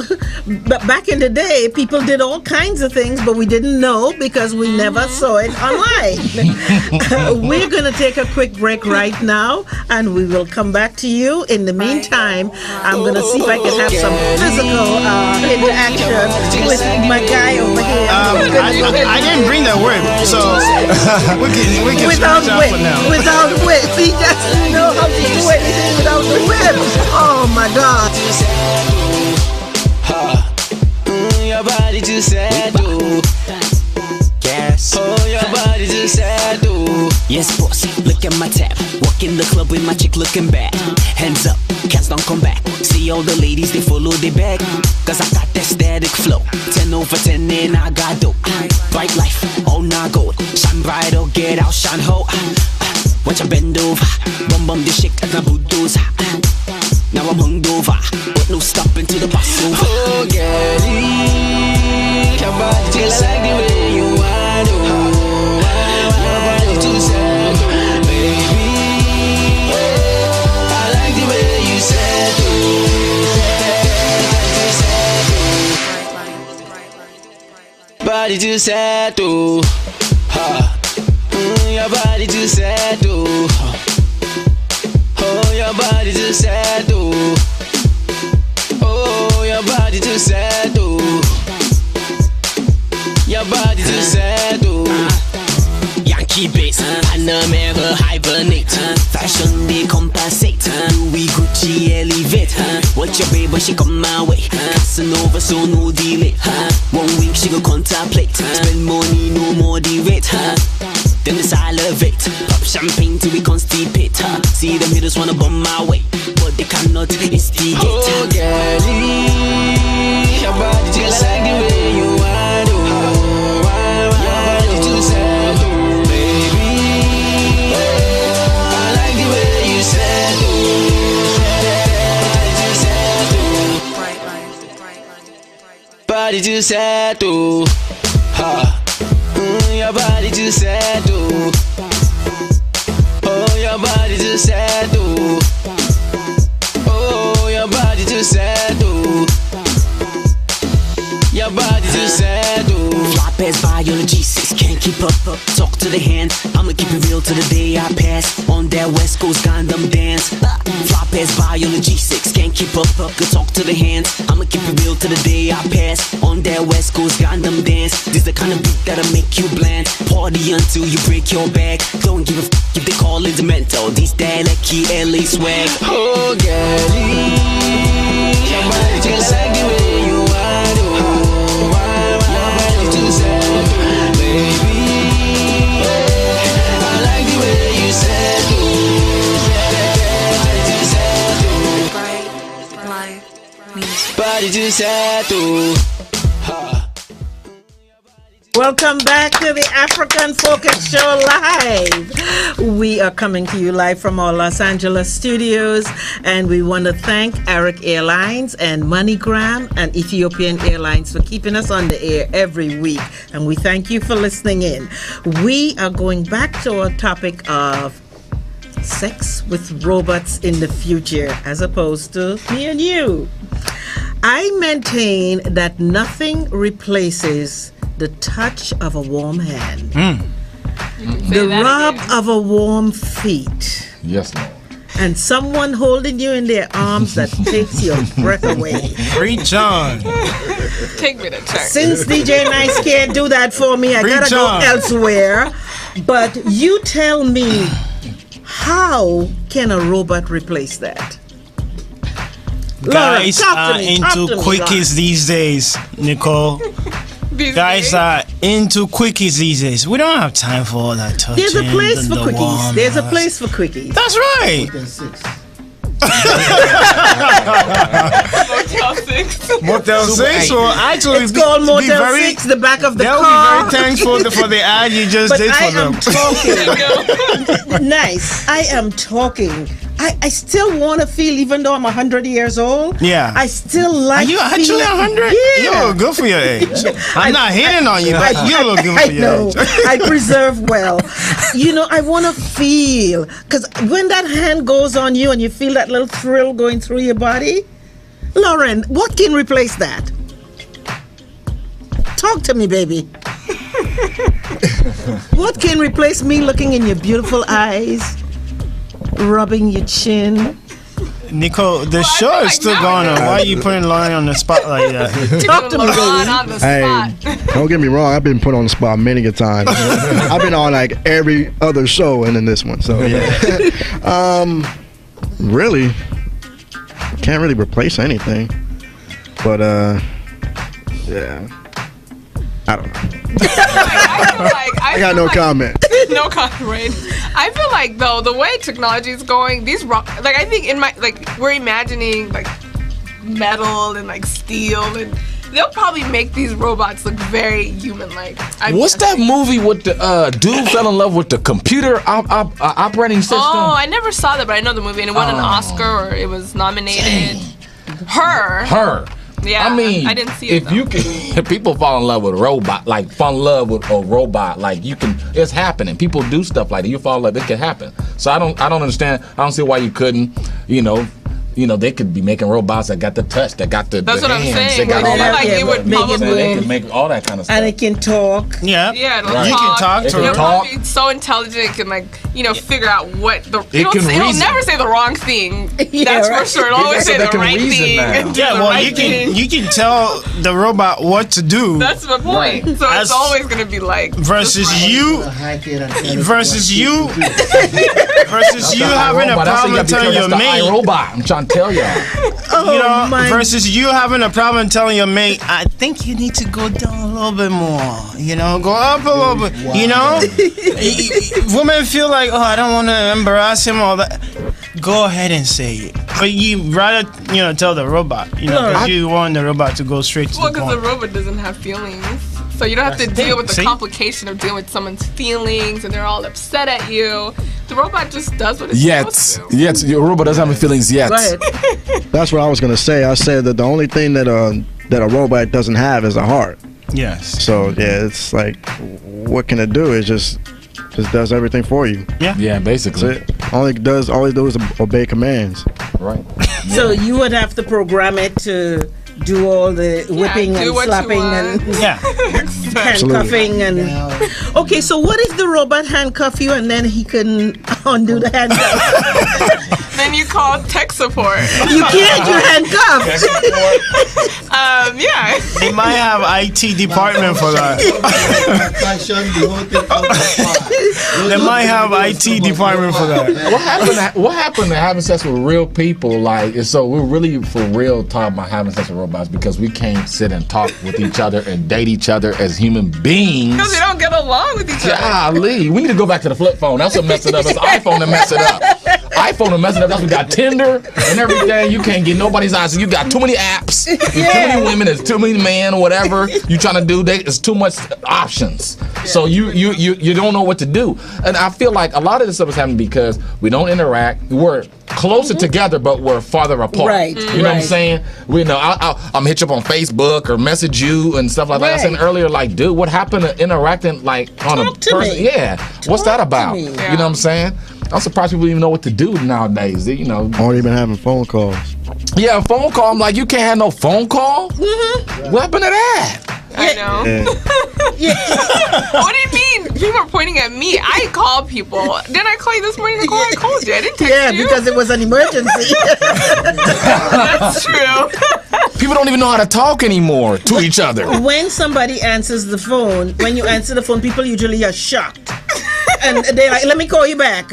people did all kinds of things, but we didn't know because we never saw it online. We're going to take a quick break right now, and we will come back to you. In the meantime, I'm going to see if I can have some physical interaction with my guy over here. I didn't bring that whip, so we can without scratch out for now. Without whip. He doesn't know how to do anything without the whip. Oh, my God. Your body too sad, oh. Yes. Oh, your body too sad, oh. Yes, boss. Look at my tab. Walk in the club with my chick looking bad. Hands up, cats don't come back. See all the ladies, they follow the bag. Cause I got that static flow. 10 over 10 and I got dope. Bright life, all not gold. Shine bright or get out, shine ho. Watch I bend over. Bum bum the shake at my bulldozer. Now I'm hungover, but no stopping to the bus over. Oh, girlie, your body just like the way you want to. Your body too sad, baby. I like the way you said it. Body too sad, oh. Your body too sad, oh. Oh, your body too sad, oh. Oh, your body too sad, oh. Your body too sad, oh. Yankee bass, Panamera hibernate. Fashion they compensate. Louis Gucci elevate. Want your baby she come my way. Casanova, so no delay. 1 week she go contemplate. Spend money, no more derate. Then it's elevate. Pop champagne till we constipate. See them hitters wanna bum my way, but they cannot instigate. Oh, girlie, your body just like the way you want to. Your body too sad, baby. I like the way you said, body too sad, your body too sad, oh, your body too sad, oh, your body too sad, your body too sad, flop ass biology 6 can't keep up, talk to the hand, I'ma keep it real till the day I pass, on that West Coast Gundam dance, flop ass biology 6 can't keep up, good talk to the hands, I'ma keep it real till the day I pass, on that West Coast Gundam dance, this the kind of beat that'll make you bland, party until you break your back, don't give a if they call it mental, these dialect-key LA swag, oh girlie, your body just like the way you want to, your body too sad, baby, I like the way you said, body too sad, Welcome back to the African Focus Show Live. We are coming to you live from our Los Angeles studios, and we want to thank Eric Airlines and MoneyGram and Ethiopian Airlines for keeping us on the air every week, and we thank you for listening in. We are going back to our topic of sex with robots in the future, as opposed to me and you. I maintain that nothing replaces the touch of a warm hand, the rub of a warm feet, Yes, Lord. and someone holding you in their arms that takes your breath away. Preach on. Take me to church. Since DJ Nice can't do that for me, I gotta Preach go on. elsewhere. But you tell me, how can a robot replace that? Guys Lauren, are into quickies these days, Nicole. These Guys days. are into quickies these days. We don't have time for all that touching. There's a place and for the quickies. warm There's a house. place for quickies. That's right. Motel 6. Motel 6 will actually It's called be Motel very, 6, the back of the they'll car. be very thankful for the ad you just But did I for am them. talking. Nice. I am talking. I still want to feel, even though I'm 100 years old. Yeah. I still Are like. you actually feeling- 100? Yeah. You look good for your age. I'm not hating on you, but you look good I for your know. age. I preserve well. You know, I want to feel, because when that hand goes on you and you feel that little thrill going through your body, Lauren, what can replace that? Talk to me, baby. What can replace me looking in your beautiful eyes, rubbing your chin? Nicole, the show feel is like still now going on. it Why are you putting Lauren on the spot like that? Talk to me, LeBron baby. on the Hey, spot. don't get me wrong. I've been put on the spot many a time. I've been on like every other show and then this one. So yeah. Really, can't really replace anything. But yeah, I don't know. I I got no comment. No copyright. I feel like though the way technology is going, these like I think in my we're imagining like metal and like steel, and they'll probably make these robots look very human-like. What's that movie with the dude fell in love with the computer operating system? Oh, I never saw that, but I know the movie, and it won an Oscar or it was nominated. Her. Yeah, I mean, I didn't see it. If you can, if people fall in love with a robot, like fall in love with a robot, like you can, it's happening. People do stuff like that. You fall in love, it can happen. So I don't understand. I don't see why you couldn't, they could be making robots that got the touch, that got the That's the what I'm hands, saying. They got all I feel that. like it would Make it probably. They can make all that kind of stuff. And it can talk. Yeah. Yeah, it'll Right. You can talk to It'll it. probably be so intelligent and figure out what the. It can it'll reason. never say the wrong thing. Yeah, That's right. for sure. It'll always So say they the can right reason thing. now. And do Yeah, the well, right you can thing. you can tell the robot what to do That's my point. Right. So As- it's always gonna be like versus just right. you versus you versus you having a problem telling your mate. Robot. I'm trying to tell y'all. Versus you having a problem telling your mate, I think you need to go down a little bit more. Go up a little bit. Wow. Women feel like, I don't want to embarrass him. All that. Go ahead and say it. But you rather, tell the robot. Because you want the robot to go straight to the point. Well, because the robot doesn't have feelings. So you don't have to deal with the complication of dealing with someone's feelings and they're all upset at you. The robot just does what it's supposed to. Yes, your robot doesn't have feelings yet. Go ahead. That's what I was gonna say. I said that the only thing that a robot doesn't have is a heart. Yes. So yeah, it's like, what can it do? It just does everything for you. Yeah, basically. That's it. All it does is obey commands. Right. So you would have to program it to do all the whipping and slapping and handcuffing and. Okay, so what if the robot handcuff you and then he couldn't undo the handcuff? Then you call tech support. You can't. You're handcuffed. Yeah. They might have IT department for that. They might have IT department for that. What happened to having sex with real people? So we're really for real talking about having sex with robots because we can't sit and talk with each other and date each other as human beings. Because we don't get along with each other. Golly, we need to go back to the flip phone. That's what messed it up. It's iPhone that messed it up. iPhone that messed it up. That's what got Tinder and everything. You can't get nobody's eyes. So you got too many apps. There's too many women. There's too many men. Whatever you trying to do, there's too much options. So you don't know what to do. And I feel like a lot of this stuff is happening because we don't interact. We're closer together, but we're farther apart. Right. You know what I'm saying? I'm hit you up on Facebook or message you and stuff like that. I was saying earlier, like, dude, what happened to interacting on a person? Yeah. What's that about? You know what I'm saying? I'm surprised people even know what to do nowadays. Or even having phone calls. Yeah, a phone call. I'm like, you can't have no phone call? Mm-hmm. What happened to that? I know. What do you mean? People are pointing at me. I call people. Didn't I call you this morning, Nicole? I called you. I didn't text you. Because it was an emergency. That's true. People don't even know how to talk anymore to each other. When somebody answers the phone, when you answer the phone, people usually are shocked. And they're like, let me call you back.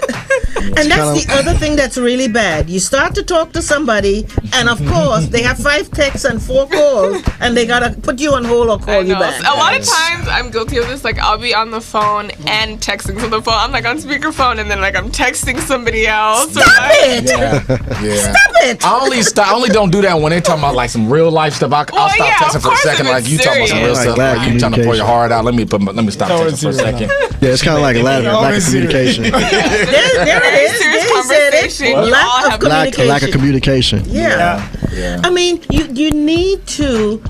And that's the other thing that's really bad. You start to talk to somebody, and of course, they have 5 texts and 4 calls, and they gotta put you on hold or call you back. A lot of times, I'm guilty of this. Like, I'll be on the phone and texting from the phone. I'm like on speakerphone, and then like I'm texting somebody else. Stop it! Yeah. Stop it! I only don't do that when they talking about like some real life stuff. I'll stop texting for a second. Like you talking about some real stuff. Like you trying to pour your heart out. Let me stop texting for a second. Yeah, it's kind of like a lack of communication. There it is. Lack of communication. Yeah. I mean, you need to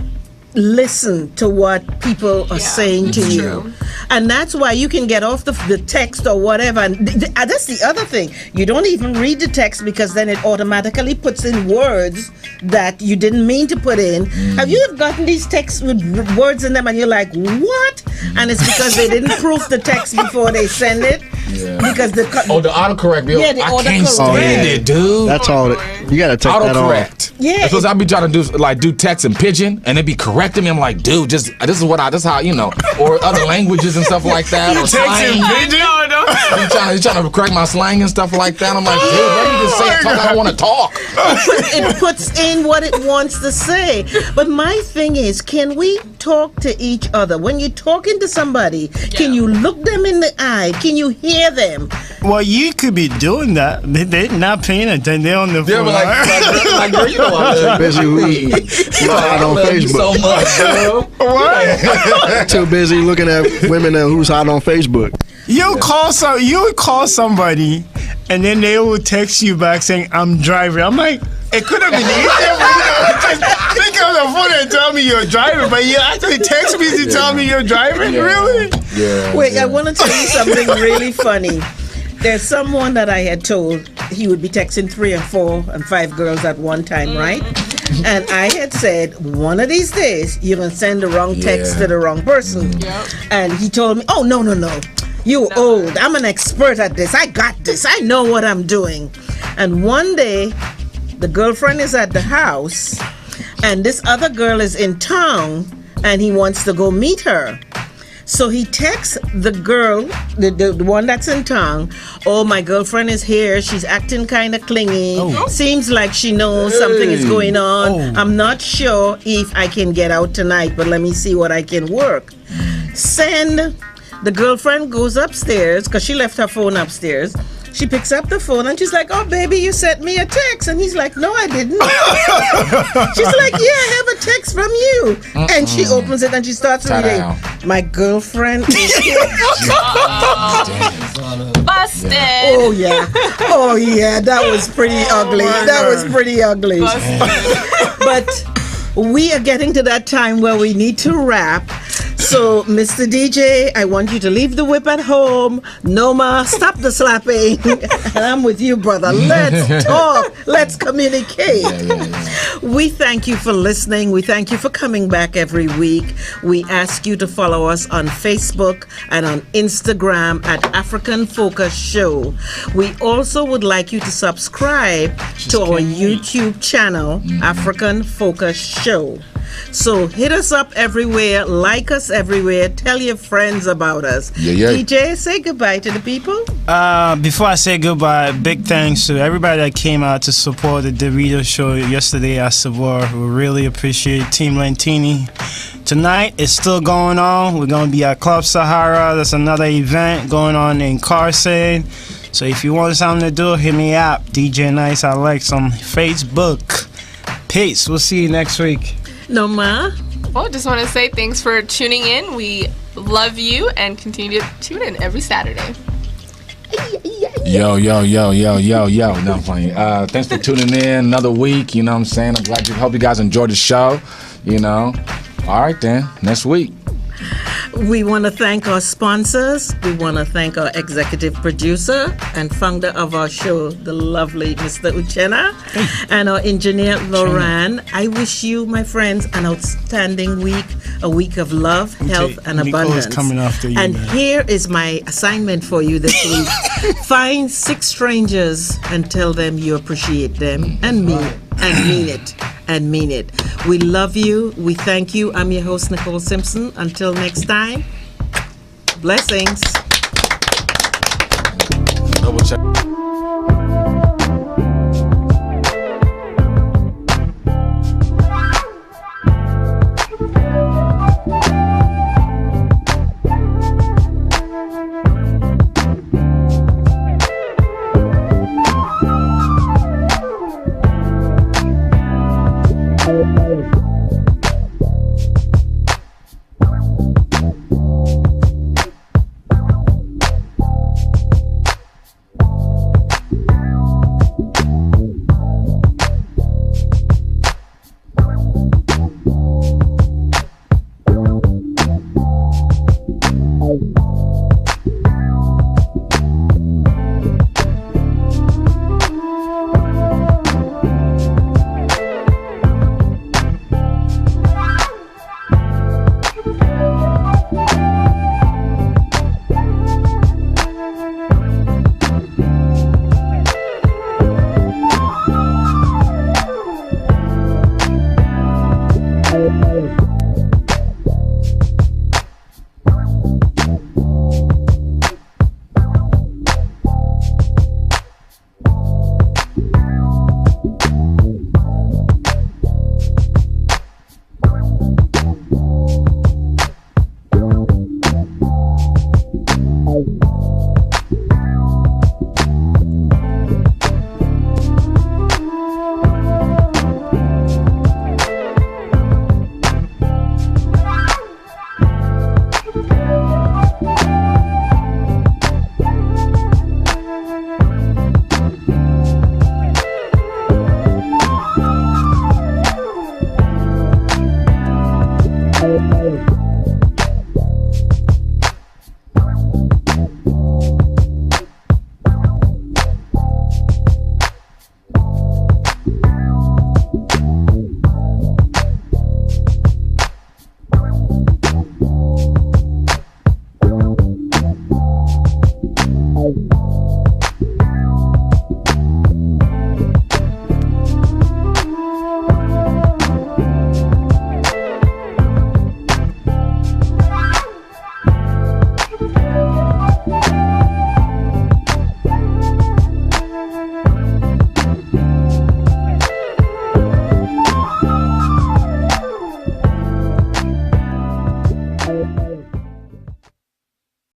listen to what people are saying to you. And that's why you can get off the text or whatever. And that's the other thing. You don't even read the text because then it automatically puts in words that you didn't mean to put in. Have you gotten these texts with words in them and you're like, what? And it's because they didn't proof the text before they send it. Yeah. Because the autocorrect. Yeah, the I can't stand it, dude. That's all. You gotta take that off. Autocorrect. Yeah. Because I be trying to do text in pidgin, and they be correcting me. I'm like, dude, this is how or other languages and stuff like that. Or slang. He's trying to correct my slang and stuff like that. I'm like, dude, let me just say it. Talk. I don't want to talk. It puts in what it wants to say. But my thing is, can we talk to each other? When you're talking to somebody, can you look them in the eye? Can you hear them? Well, you could be doing that. They're not paying attention. They're on the phone. Like, girl, you know I'm busy hot on Facebook. So much, girl. What? Too busy looking at women who's hot on Facebook. You would call somebody, and then they will text you back saying, "I'm driving." I'm like, it could have been easier for you to just pick up the phone and tell me you're driving, but you actually text me to tell me you're driving. Really? Yeah. Wait, I want to tell you something really funny. There's someone that I had told he would be texting 3 and 4 and 5 girls at one time, right? And I had said, one of these days, you're going to send the wrong text to the wrong person. And he told me, oh, no. You're old. I'm an expert at this. I got this. I know what I'm doing. And one day, the girlfriend is at the house, and this other girl is in town, and he wants to go meet her. So he texts the girl, the one that's in town. Oh, my girlfriend is here. She's acting kind of clingy. Seems like she knows something is going on. I'm not sure if I can get out tonight, but let me see what I can work. The girlfriend goes upstairs because she left her phone upstairs. She picks up the phone and she's like, oh, baby, you sent me a text. And he's like, no, I didn't. She's like, yeah, I have a text from you. And she opens it and she starts reading. My girlfriend is here. Busted. Oh, yeah. Oh, yeah. That was pretty ugly. That was pretty ugly. But we are getting to that time where we need to wrap. So, Mr. DJ, I want you to leave the whip at home. Noma, stop the slapping. And I'm with you, brother. Let's talk. Let's communicate. We thank you for listening. We thank you for coming back every week. We ask you to follow us on Facebook and on Instagram at African Focus Show. We also would like you to subscribe to our YouTube channel, African Focus Show. So hit us up everywhere, like us everywhere, tell your friends about us. DJ, say goodbye to the people. Before I say goodbye, big thanks to everybody that came out to support the radio show yesterday at Savoy. We really appreciate Team Lentini. Tonight it's still going on. We're going to be at Club Sahara. That's another event going on in Carson. So if you want something to do, hit me up. DJ Nice Alex on Facebook. Peace. We'll see you next week. Noma. Well, just want to say thanks for tuning in. We love you and continue to tune in every Saturday. Yo. No, I'm funny. Thanks for tuning in another week. You know what I'm saying? I'm glad hope you guys enjoyed the show. You know. All right then. Next week. We want to thank our sponsors. We want to thank our executive producer and founder of our show, the lovely Mr. Uchenna, and our engineer, Lauren. I wish you, my friends, an outstanding week, a week of love, health, and abundance. Coming after you, and man. Here is my assignment for you this week. Find 6 strangers and tell them you appreciate them and mean it. And mean it. We love you. We thank you. I'm your host, Nicole Simpson. Until next time, blessings. Double check.